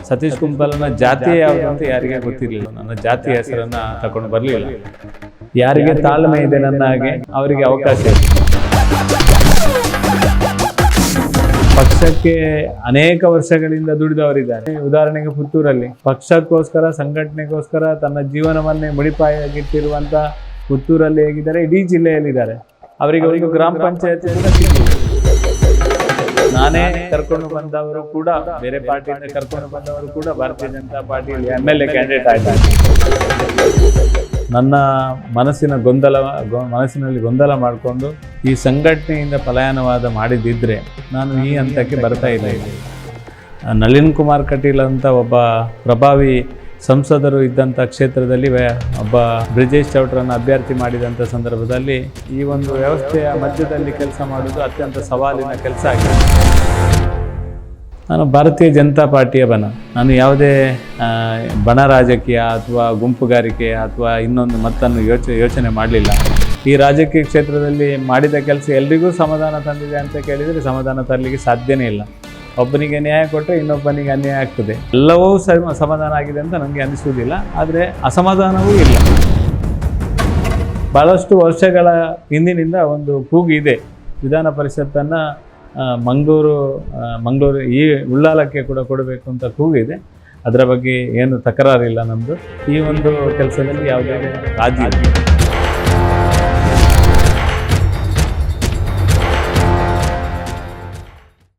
ಸತೀಶ್ ಕುಂಪಲನ ಜಾತಿ ಯಾವುದು ಅಂತ ಯಾರಿಗೆ ಗೊತ್ತಿರಲಿಲ್ಲ. ನನ್ನ ಜಾತಿ ಹೆಸರನ್ನ ತಗೊಂಡು ಬರಲಿಲ್ಲ. ಯಾರಿಗೆ ತಾಳ್ಮೆ ಇದೆ ನನ್ನ ಹಾಗೆ ಅವರಿಗೆ ಅವಕಾಶ ಇದೆ. ಪಕ್ಷಕ್ಕೆ ಅನೇಕ ವರ್ಷಗಳಿಂದ ದುಡಿದವರಿದ್ದಾರೆ. ಉದಾಹರಣೆಗೆ ಪುತ್ತೂರಲ್ಲಿ ಪಕ್ಷಕ್ಕೋಸ್ಕರ, ಸಂಘಟನೆಗೋಸ್ಕರ ತನ್ನ ಜೀವನವನ್ನೇ ಮುಡಿಪಾಗಿಟ್ಟಿರುವಂಥ ಪುತ್ತೂರಲ್ಲಿ ಹೇಗಿದ್ದಾರೆ, ಇಡೀ ಜಿಲ್ಲೆಯಲ್ಲಿದ್ದಾರೆ. ಅವರಿಗೆ ಒಂದು ಗ್ರಾಮ ಪಂಚಾಯತ್ ಕೂಡ ಸಿಕ್ಕಿದೆ. ನಾನೇ ಕರ್ಕೊಂಡು ಬಂದವರು ಕೂಡ, ಬೇರೆ ಪಾರ್ಟಿಯಿಂದ ಕರ್ಕೊಂಡು ಬಂದವರು ಕೂಡ ಭಾರತೀಯ ಜನತಾ ಪಾರ್ಟಿಯಲ್ಲಿ MLA ಕ್ಯಾಂಡಿಡೇಟ್ ಆಗಿದ್ದಾರೆ. ನನ್ನ ಮನಸ್ಸಿನಲ್ಲಿ ಗೊಂದಲ ಮಾಡಿಕೊಂಡು ಈ ಸಂಘಟನೆಯಿಂದ ಪಲಾಯನವಾದ ಮಾಡಿದ್ದಿದ್ರೆ ನಾನು ಈ ಹಂತಕ್ಕೆ ಬರ್ತಾ ಇಲ್ಲ. ನಳಿನ್ ಕುಮಾರ್ ಕಟೀಲ್ ಅಂತ ಒಬ್ಬ ಪ್ರಭಾವಿ ಸಂಸದರು ಇದ್ದಂಥ ಕ್ಷೇತ್ರದಲ್ಲಿ ಒಬ್ಬ ಬ್ರಿಜೇಶ್ ಚೌಟ್ರನ್ನು ಅಭ್ಯರ್ಥಿ ಮಾಡಿದಂಥ ಸಂದರ್ಭದಲ್ಲಿ ಈ ಒಂದು ವ್ಯವಸ್ಥೆಯ ಮಧ್ಯದಲ್ಲಿ ಕೆಲಸ ಮಾಡೋದು ಅತ್ಯಂತ ಸವಾಲಿನ ಕೆಲಸ ಆಗಿದೆ. ನಾನು ಭಾರತೀಯ ಜನತಾ ಪಾರ್ಟಿಯ ನಾನು ಯಾವುದೇ ಬಣ ರಾಜಕೀಯ ಅಥವಾ ಗುಂಪುಗಾರಿಕೆ ಅಥವಾ ಇನ್ನೊಂದು ಮತ್ತನ್ನು ಯೋಚನೆ ಮಾಡಲಿಲ್ಲ. ಈ ರಾಜಕೀಯ ಕ್ಷೇತ್ರದಲ್ಲಿ ಮಾಡಿದ ಕೆಲಸ ಎಲ್ರಿಗೂ ಸಮಾಧಾನ ತಂದಿದೆ ಅಂತ ಕೇಳಿದರೆ ಸಮಾಧಾನ ತರಲಿಕ್ಕೆ ಸಾಧ್ಯನೇ ಇಲ್ಲ. ಒಬ್ಬನಿಗೆ ನ್ಯಾಯ ಕೊಟ್ಟರೆ ಇನ್ನೊಬ್ಬನಿಗೆ ಅನ್ಯಾಯ ಆಗ್ತದೆ. ಎಲ್ಲವೂ ಸಮಾಧಾನ ಆಗಿದೆ ಅಂತ ನನಗೆ ಅನಿಸುವುದಿಲ್ಲ. ಆದರೆ ಅಸಮಾಧಾನವೂ ಇಲ್ಲ. ಭಾಳಷ್ಟು ವರ್ಷಗಳ ಹಿಂದಿನಿಂದ ಒಂದು ಕೂಗು ಇದೆ. ವಿಧಾನ ಪರಿಷತ್ತನ್ನು ಮಂಗಳೂರು ಈ ಉಳ್ಳಾಲಕ್ಕೆ ಕೂಡ ಕೊಡಬೇಕು ಅಂತ ಕೂಗಿದೆ. ಅದರ ಬಗ್ಗೆ ಏನು ತಕರಾರಿಲ್ಲ ನಮ್ಮದು. ಈ ಒಂದು ಕೆಲಸದಲ್ಲಿ ಯಾವುದೇ ರಾಜಿ ಇಲ್ಲ.